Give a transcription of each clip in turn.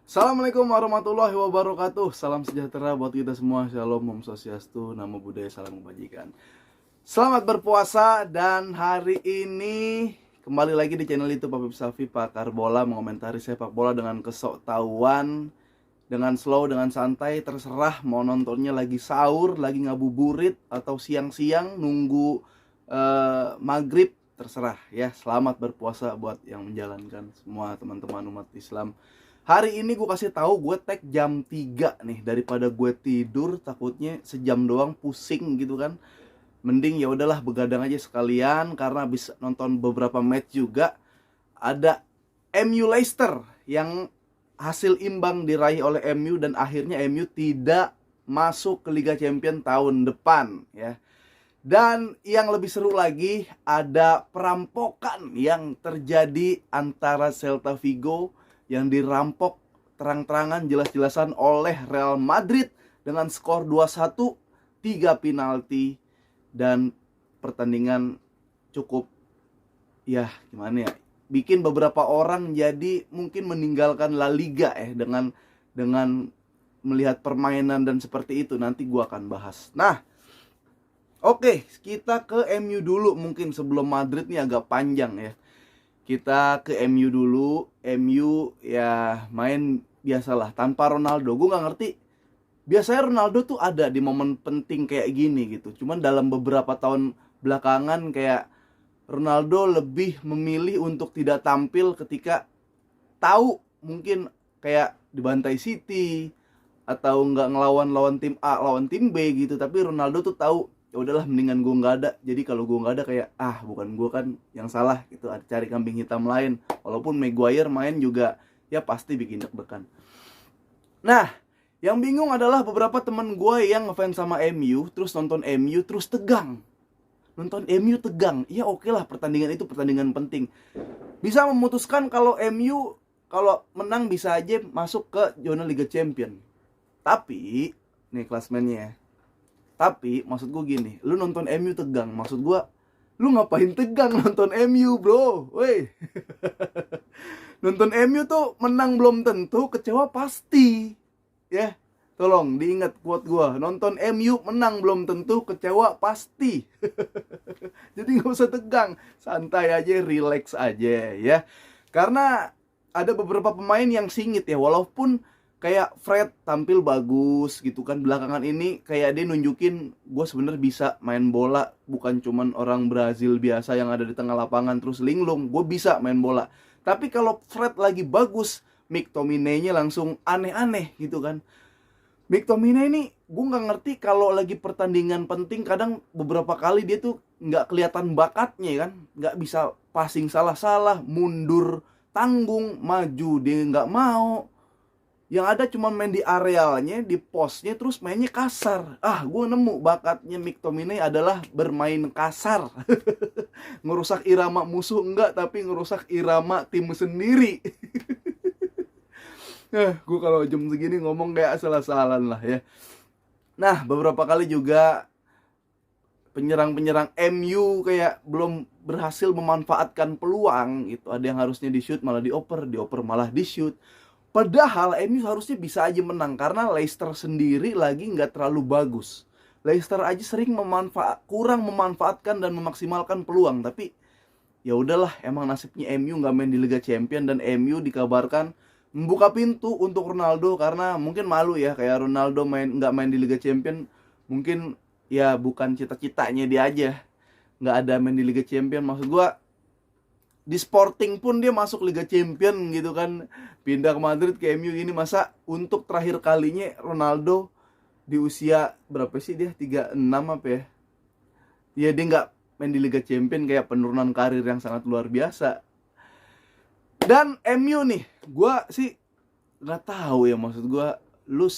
Assalamualaikum warahmatullahi wabarakatuh. Salam sejahtera buat kita semua. Shalom, Om Swastiastu, Namo Buddhaya, salam kebajikan. Selamat berpuasa dan hari ini kembali lagi di channel YouTube Habib Safi, pakar bola, mengomentari sepak bola dengan kesoktahuan, dengan slow, dengan santai, terserah mau nontonnya lagi sahur, lagi ngabuburit atau siang-siang nunggu maghrib, terserah ya. Selamat berpuasa buat yang menjalankan semua teman-teman umat Islam. Hari ini gue kasih tahu gue tag jam 3 nih, daripada gue tidur takutnya sejam doang pusing gitu kan. Mending ya udahlah begadang aja sekalian karena habis nonton beberapa match juga. Ada MU Leicester yang hasil imbang diraih oleh MU dan akhirnya MU tidak masuk ke Liga Champions tahun depan ya. Dan yang lebih seru lagi, ada perampokan yang terjadi antara Celta Vigo yang dirampok terang-terangan jelas-jelasan oleh Real Madrid dengan skor 2-1, 3 penalti, dan pertandingan cukup ya gimana ya, bikin beberapa orang jadi mungkin meninggalkan La Liga dengan melihat permainan dan seperti itu. Nanti gua akan bahas. Nah, oke, kita ke MU dulu, mungkin sebelum Madrid nih agak panjang ya. Kita ke MU dulu. MU ya main biasalah tanpa Ronaldo. Gue gak ngerti, biasanya Ronaldo tuh ada di momen penting kayak gini gitu. Cuman dalam beberapa tahun belakangan kayak Ronaldo lebih memilih untuk tidak tampil ketika tahu mungkin kayak dibantai City atau nggak ngelawan lawan tim A, lawan tim B gitu. Tapi Ronaldo tuh tahu, ya udahlah mendingan gue nggak ada. Jadi kalau gue nggak ada kayak bukan gue kan yang salah gitu, ada cari kambing hitam lain. Walaupun Maguire main juga ya pasti bikin deg-degan. Nah, yang bingung adalah beberapa teman gue yang ngefans sama MU, terus nonton MU terus tegang. Nonton MU tegang. Ya oke lah, pertandingan itu pertandingan penting. Bisa memutuskan kalau MU kalau menang bisa aja masuk ke zona Liga Champion. Tapi nih klasmennya. Tapi maksud gue gini, lu nonton MU tegang, maksud gue lu ngapain tegang nonton MU bro? Woi. Nonton MU tuh menang belum tentu, kecewa pasti. Ya, tolong diingat quote gue, nonton MU menang belum tentu, kecewa pasti. Jadi gak usah tegang, santai aja, relax aja ya. Karena ada beberapa pemain yang singit ya, walaupun kayak Fred tampil bagus gitu kan belakangan ini, kayak dia nunjukin gue sebenarnya bisa main bola, bukan cuman orang Brazil biasa yang ada di tengah lapangan terus linglung. Gue bisa main bola. Tapi kalau Fred lagi bagus, McTominay-nya langsung aneh-aneh gitu kan. McTominay ini gue nggak ngerti, kalau lagi pertandingan penting kadang beberapa kali dia tuh nggak kelihatan bakatnya kan, nggak bisa passing salah-salah, mundur tanggung, maju dia nggak mau. Yang ada cuma main di arealnya, di posnya, terus mainnya kasar. Gue nemu bakatnya McTominay adalah bermain kasar. Ngerusak irama musuh enggak, tapi ngerusak irama tim sendiri. Gue kalau jam segini ngomong kayak asal-asalan lah ya. Nah, beberapa kali juga penyerang-penyerang MU kayak belum berhasil memanfaatkan peluang gitu. Ada yang harusnya di shoot malah dioper malah di shoot. Padahal MU harusnya bisa aja menang karena Leicester sendiri lagi nggak terlalu bagus. Leicester aja sering kurang memanfaatkan dan memaksimalkan peluang. Tapi ya udahlah, emang nasibnya MU nggak main di Liga Champions, dan MU dikabarkan membuka pintu untuk Ronaldo karena mungkin malu ya, kayak Ronaldo nggak main di Liga Champions. Mungkin ya bukan cita-citanya dia aja nggak ada main di Liga Champions. Maksud gua di Sporting pun dia masuk Liga Champion gitu kan, pindah ke Madrid ke MU ini. Masa untuk terakhir kalinya Ronaldo di usia berapa sih dia, 36 apa ya, ya dia nggak main di Liga Champion, kayak penurunan karir yang sangat luar biasa. Dan MU nih, gue sih nggak tahu ya, maksud gue lu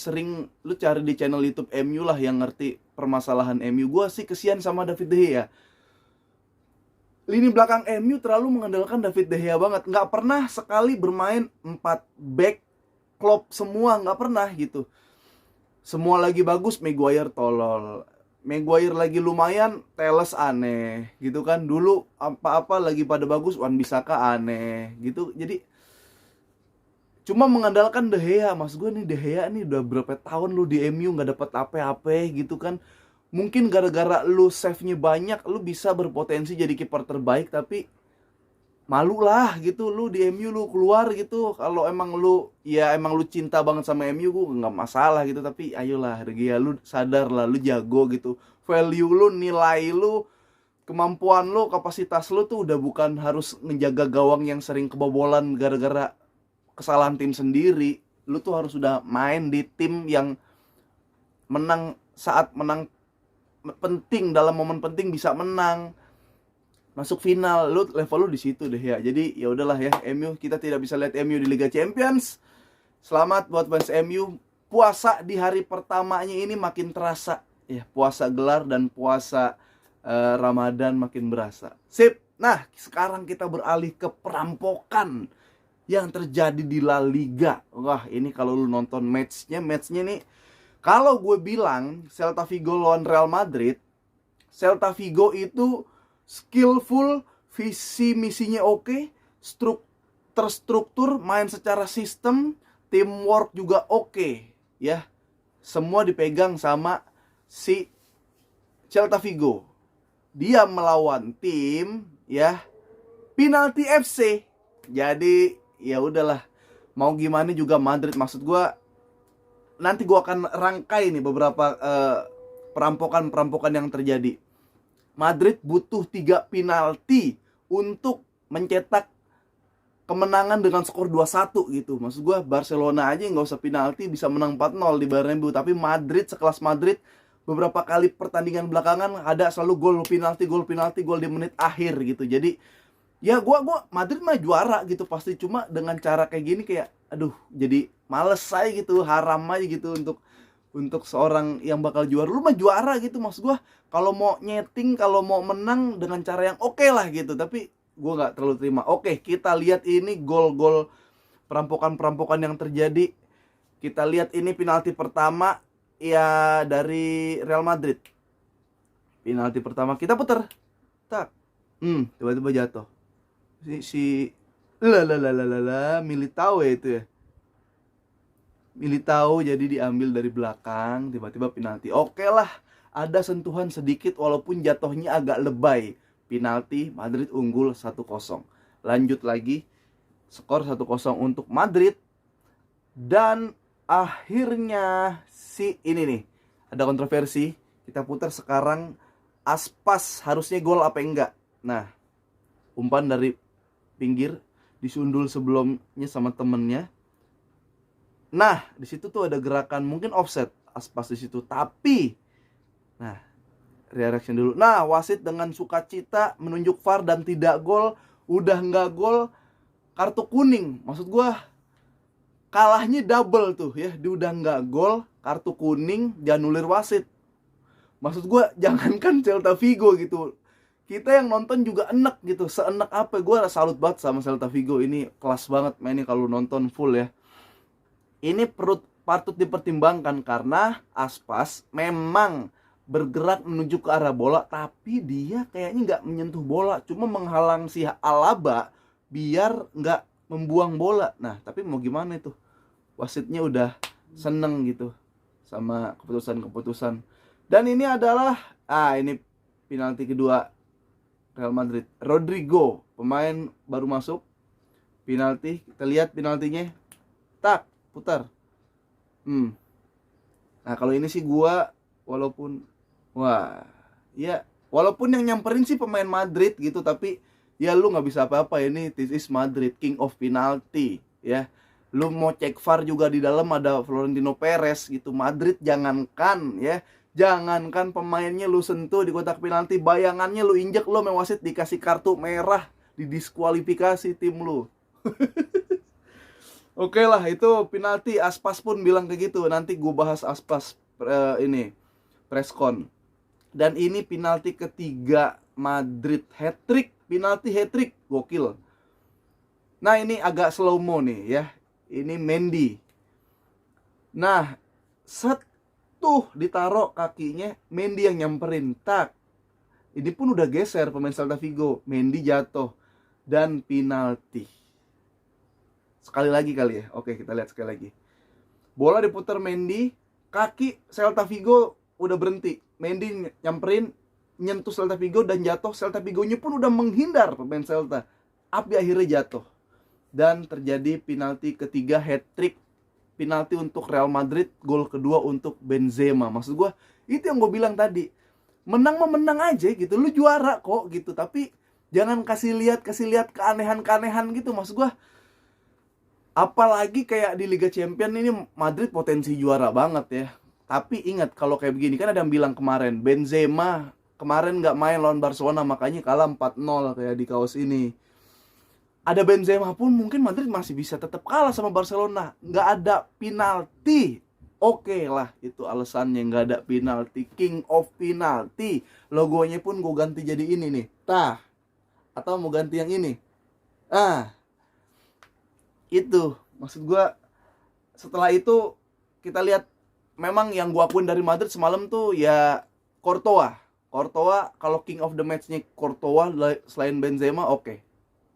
cari di channel YouTube MU lah yang ngerti permasalahan MU. Gue sih kesian sama David De Gea. Lini belakang MU terlalu mengandalkan David De Gea banget. Nggak pernah sekali bermain 4 back Klopp semua, nggak pernah gitu. Semua lagi bagus, Maguire tolol. Maguire lagi lumayan, Telles aneh gitu kan. Dulu apa-apa lagi pada bagus, Wan Bissaka aneh gitu. Jadi cuma mengandalkan De Gea. Mas gue nih, De Gea nih udah berapa tahun lu di MU nggak dapat apa-apa gitu kan. Mungkin gara-gara lu save-nya banyak, lu bisa berpotensi jadi kiper terbaik, tapi malu lah gitu lu di MU lu keluar gitu. Kalau emang lu cinta banget sama MU, gue nggak masalah gitu, tapi ayolah De Gea, lu sadar lah, lu jago gitu. Value lu, nilai lu, kemampuan lu, kapasitas lu tuh udah bukan harus menjaga gawang yang sering kebobolan gara-gara kesalahan tim sendiri. Lu tuh harus udah main di tim yang menang saat menang penting, dalam momen penting bisa menang, masuk final. Lu level lu di situ deh ya. Jadi ya udahlah ya, MU, kita tidak bisa lihat MU di Liga Champions. Selamat buat fans MU. Puasa di hari pertamanya ini makin terasa ya, puasa gelar dan puasa Ramadan makin berasa. Sip. Nah, sekarang kita beralih ke perampokan yang terjadi di La Liga. Wah, ini kalau lu nonton matchnya nih, kalau gue bilang Celta Vigo lawan Real Madrid, Celta Vigo itu skillful, visi misinya oke, terstruktur, main secara sistem, teamwork juga oke, ya. Semua dipegang sama si Celta Vigo. Dia melawan tim ya Penalti FC. Jadi ya udahlah, mau gimana juga Madrid, maksud gue nanti gue akan rangkai nih beberapa perampokan yang terjadi. Madrid butuh 3 penalti untuk mencetak kemenangan dengan skor 2-1 gitu. Maksud gue Barcelona aja nggak usah penalti bisa menang 4-0 di Bernabeu, tapi Madrid, sekelas Madrid, beberapa kali pertandingan belakangan ada selalu gol penalti gol di menit akhir gitu. Jadi ya gue Madrid mah juara gitu pasti, cuma dengan cara kayak gini kayak aduh, jadi males saya gitu, haram aja gitu untuk seorang yang bakal juara. Lu mah juara gitu, maksud gue kalau mau nyeting, kalau mau menang dengan cara yang oke lah gitu, tapi gue nggak terlalu terima. Oke, kita lihat ini gol-gol perampokan yang terjadi. Kita lihat ini penalti pertama ya dari Real Madrid. Penalti pertama kita putar, tak, tiba-tiba jatuh si Militao ya itu ya. Militao jadi diambil dari belakang, tiba-tiba penalti. Oke lah, ada sentuhan sedikit walaupun jatuhnya agak lebay. Penalti, Madrid unggul 1-0. Lanjut lagi, skor 1-0 untuk Madrid. Dan akhirnya ini nih, ada kontroversi. Kita putar sekarang, Aspas harusnya gol apa enggak. Nah, umpan dari pinggir, disundul sebelumnya sama temennya. Nah, di situ tuh ada gerakan mungkin offset Aspas di situ, tapi nah, reaction dulu. Nah, wasit dengan sukacita menunjuk VAR dan tidak gol. Udah nggak gol, kartu kuning. Maksud gua kalahnya double tuh ya. Dia udah nggak gol, kartu kuning, dianulir wasit. Maksud gua jangankan Celta Vigo gitu, kita yang nonton juga enek gitu. Seenek apa, gua salut banget sama Celta Vigo. Ini kelas banget mainnya kalau nonton full ya. Ini patut dipertimbangkan karena Aspas memang bergerak menuju ke arah bola, tapi dia kayaknya nggak menyentuh bola, cuma menghalang si Alaba biar nggak membuang bola. Nah, tapi mau gimana itu, wasitnya udah seneng gitu sama keputusan. Dan ini adalah ini penalti kedua Real Madrid. Rodrigo, pemain baru masuk, penalti. Kita lihat penaltinya, tak, putar. Nah, kalau ini sih gua walaupun yang nyamperin sih pemain Madrid gitu, tapi ya lu nggak bisa apa-apa. Ini this is Madrid, king of penalty ya. Lu mau cek VAR juga di dalam ada Florentino Perez gitu. Madrid jangankan pemainnya lu sentuh di kotak penalti, bayangannya lu injek, lu sama wasit dikasih kartu merah, didiskualifikasi tim lu. Oke lah, itu penalti. Aspas pun bilang kayak gitu. Nanti gue bahas Aspas ini preskon. Dan ini penalti ketiga Madrid, hat-trick, penalti hat-trick, gokil. Nah, ini agak slow mo nih ya. Ini Mendy. Nah, tuh ditaruh kakinya, Mendy yang nyamperin, tak. Ini pun udah geser pemain Celta Vigo, Mendy jatuh dan penalti. Sekali lagi kali ya. Oke, kita lihat sekali lagi. Bola diputar Mendy, kaki Celta Vigo udah berhenti. Mendy nyamperin, nyentuh Celta Vigo dan jatuh. Celta Vigo-nya pun udah menghindar pemain Celta. Api akhirnya jatuh. Dan terjadi penalti ketiga, hat-trick. Penalti untuk Real Madrid, gol kedua untuk Benzema. Maksud gue, itu yang gue bilang tadi. Menang mah menang aja gitu. Lu juara kok gitu. Tapi jangan kasih lihat keanehan-keanehan gitu. Maksud gue, apalagi kayak di Liga Champions ini Madrid potensi juara banget ya. Tapi ingat kalau kayak begini, kan ada yang bilang kemarin Benzema kemarin nggak main lawan Barcelona, makanya kalah 4-0 kayak di kaos ini. Ada Benzema pun mungkin Madrid masih bisa tetap kalah sama Barcelona. Nggak ada penalti. Oke lah, itu alasannya nggak ada penalti. King of penalti. Logonya pun gue ganti jadi ini nih. Tah. Atau mau ganti yang ini. Itu maksud gue. Setelah itu kita lihat, memang yang gue akuin dari Madrid semalam tuh ya Courtois kalau king of the match-nya Courtois selain Benzema, oke.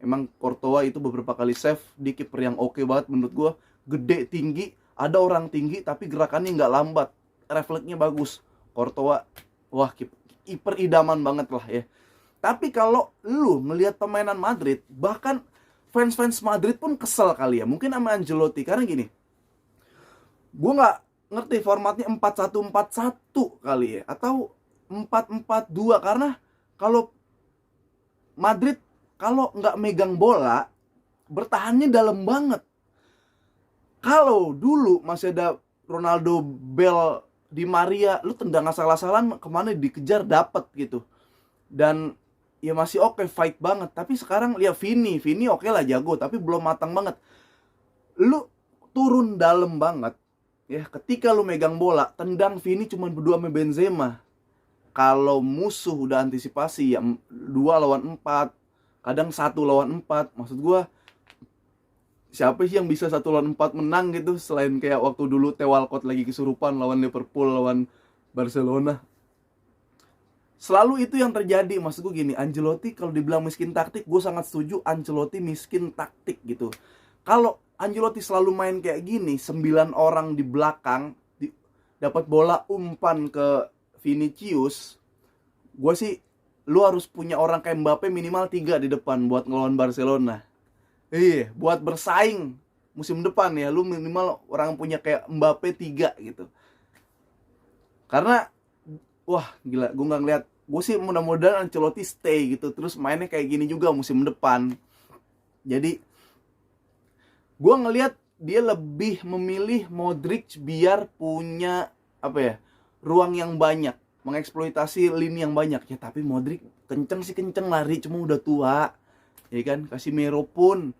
Emang Courtois itu beberapa kali save di kiper yang oke banget menurut gue. Gede, tinggi, ada orang tinggi tapi gerakannya nggak lambat, refleksnya bagus. Courtois, wah, kiper idaman banget lah ya. Tapi kalau lu ngelihat permainan Madrid, bahkan fans Madrid pun kesel kali ya, mungkin sama Ancelotti, karena gini, gue nggak ngerti formatnya 4-1-4-1 kali ya, atau 4-4-2, karena kalau Madrid kalau nggak megang bola bertahannya dalam banget. Kalau dulu masih ada Ronaldo, Bale, Di Maria, lu tendang asal-asalan kemana dikejar dapet gitu, dan ya masih oke, fight banget. Tapi sekarang lihat Vini oke lah, jago, tapi belum matang banget. Lu turun dalam banget ya, ketika lu megang bola, tendang Vini cuma berdua sama Benzema. Kalau musuh udah antisipasi ya 2 lawan 4, kadang 1 lawan 4. Maksud gua, siapa sih yang bisa 1 lawan 4 menang gitu, selain kayak waktu dulu Theo Walcott lagi kesurupan lawan Liverpool, lawan Barcelona. Selalu itu yang terjadi. Maksud gue gini, Ancelotti kalau dibilang miskin taktik, gue sangat setuju Ancelotti miskin taktik gitu. Kalau Ancelotti selalu main kayak gini, 9 orang di belakang, dapat bola umpan ke Vinicius, gue sih, lu harus punya orang kayak Mbappe minimal 3 di depan buat ngelawan Barcelona. Iya, buat bersaing musim depan ya, lu minimal orang punya kayak Mbappe 3 gitu. Karena wah gila, gue gak ngeliat. Gue sih mudah-mudahan Ancelotti stay gitu, terus mainnya kayak gini juga musim depan. Jadi gue ngeliat dia lebih memilih Modric biar punya apa ya, ruang yang banyak, mengeksploitasi lini yang banyak ya. Tapi Modric kenceng lari, cuma udah tua ya kan. Casemiro pun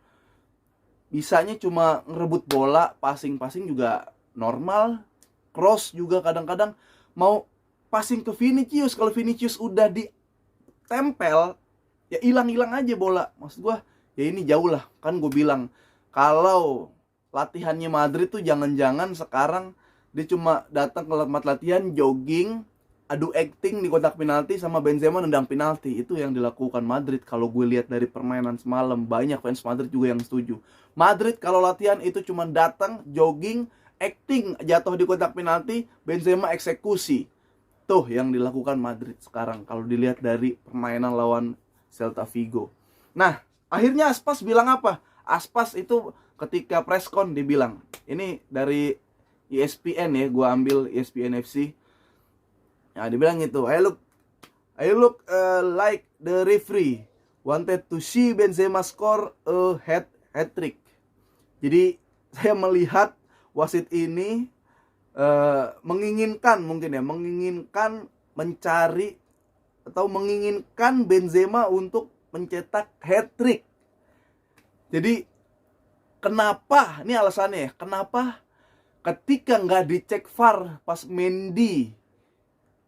bisanya cuma ngerebut bola, passing juga normal. Cross juga kadang-kadang mau passing ke Vinicius, kalau Vinicius udah ditempel ya hilang aja bola. Maksud gue ya ini jauh lah, kan gue bilang kalau latihannya Madrid tuh jangan-jangan sekarang dia cuma datang ke tempat latihan, jogging, adu acting di kotak penalti sama Benzema nendang penalti. Itu yang dilakukan Madrid kalau gue lihat dari permainan semalam. Banyak fans Madrid juga yang setuju. Madrid kalau latihan itu cuma datang, jogging, acting, jatuh di kotak penalti, Benzema eksekusi. Tuh yang dilakukan Madrid sekarang kalau dilihat dari permainan lawan Celta Vigo. Nah, akhirnya Aspas bilang apa? Aspas itu ketika preskon dibilang, ini dari ESPN ya, gua ambil ESPN FC. Nah, dibilang gitu, I look like the referee wanted to see Benzema score a hat-trick. Jadi saya melihat wasit ini menginginkan mencari atau menginginkan Benzema untuk mencetak hat-trick. Jadi kenapa, ini alasannya ya, kenapa ketika nggak dicek VAR pas Mendy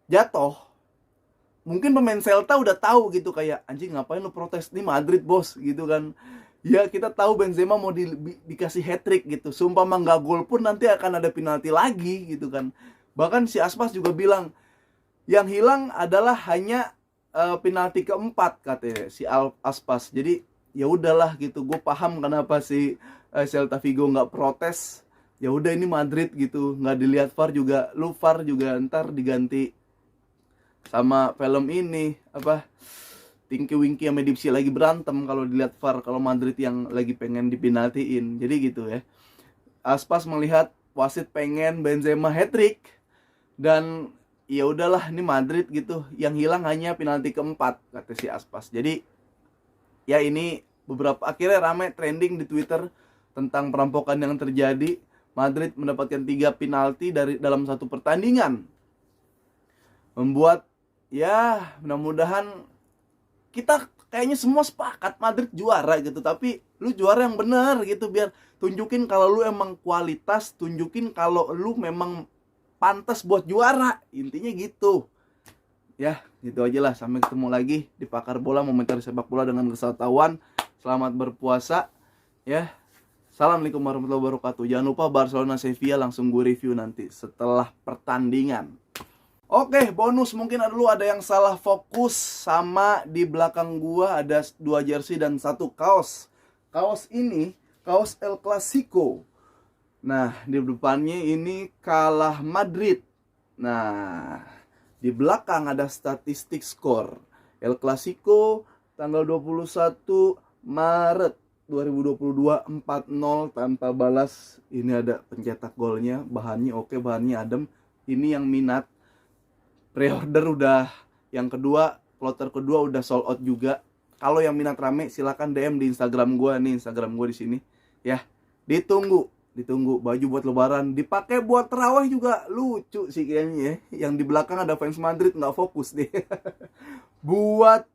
jatuh, mungkin pemain Celta udah tahu gitu, kayak anjing ngapain lu protes, nih Madrid bos gitu kan. Ya kita tahu Benzema mau dikasih hat-trick gitu. Sumpah mah nggak gol pun nanti akan ada penalti lagi gitu kan. Bahkan si Aspas juga bilang yang hilang adalah hanya penalti keempat katanya si Aspas. Jadi ya udahlah gitu. Gue paham kenapa si Celta Vigo nggak protes, ya udah ini Madrid gitu, nggak dilihat VAR juga, lu VAR juga ntar diganti sama film ini apa, Tinky Winky sama Dipsy lagi berantem kalau dilihat VAR, kalau Madrid yang lagi pengen dipinaltiin. Jadi gitu ya. Aspas melihat wasit pengen Benzema hat-trick, dan ya udahlah ini Madrid gitu, yang hilang hanya penalti keempat kata si Aspas. Jadi ya ini beberapa akhirnya rame trending di Twitter tentang perampokan yang terjadi. Madrid mendapatkan 3 penalti dalam satu pertandingan, membuat ya mudah-mudahan kita kayaknya semua sepakat Madrid juara gitu, tapi lu juara yang bener gitu, biar tunjukin kalau lu emang kualitas, tunjukin kalau lu memang pantas buat juara, intinya gitu. Ya, gitu aja lah, sampai ketemu lagi di Pakar Bola, mencari sepak bola dengan kesatuan. Selamat berpuasa ya. Assalamualaikum warahmatullahi wabarakatuh. Jangan lupa Barcelona Sevilla langsung gue review nanti setelah pertandingan. Oke, bonus mungkin ada yang salah fokus, sama di belakang gua ada 2 jersey dan 1 kaos. Kaos ini kaos El Clasico. Nah, di depannya ini kalah Madrid. Nah, di belakang ada statistik skor. El Clasico tanggal 21 Maret 2022 4-0 tanpa balas. Ini ada pencetak golnya, bahannya oke, bahannya adem. Ini yang minat pre-order udah, yang kedua, kloter kedua udah sold out juga. Kalau yang minat rame silakan DM di Instagram gue nih, Instagram gue di sini ya. Ditunggu baju buat lebaran, dipakai buat terawih juga lucu sih kayaknya ya. Yang di belakang ada fans Madrid, nggak fokus deh. Buat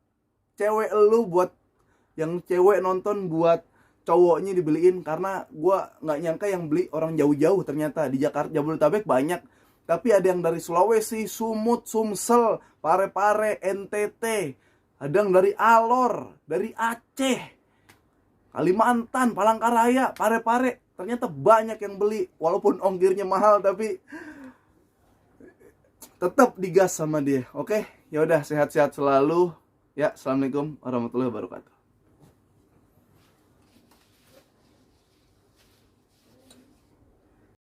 cewek lu, buat yang cewek nonton, buat cowoknya dibeliin, karena gue nggak nyangka yang beli orang jauh-jauh. Ternyata di Jakarta, Jabodetabek banyak, tapi ada yang dari Sulawesi, Sumut, Sumsel, Parepare, NTT, ada yang dari Alor, dari Aceh, Kalimantan, Palangkaraya, Parepare. Ternyata banyak yang beli, walaupun ongkirnya mahal, tapi tetap digas sama dia. Oke, ya udah, sehat-sehat selalu ya. Assalamualaikum warahmatullahi wabarakatuh.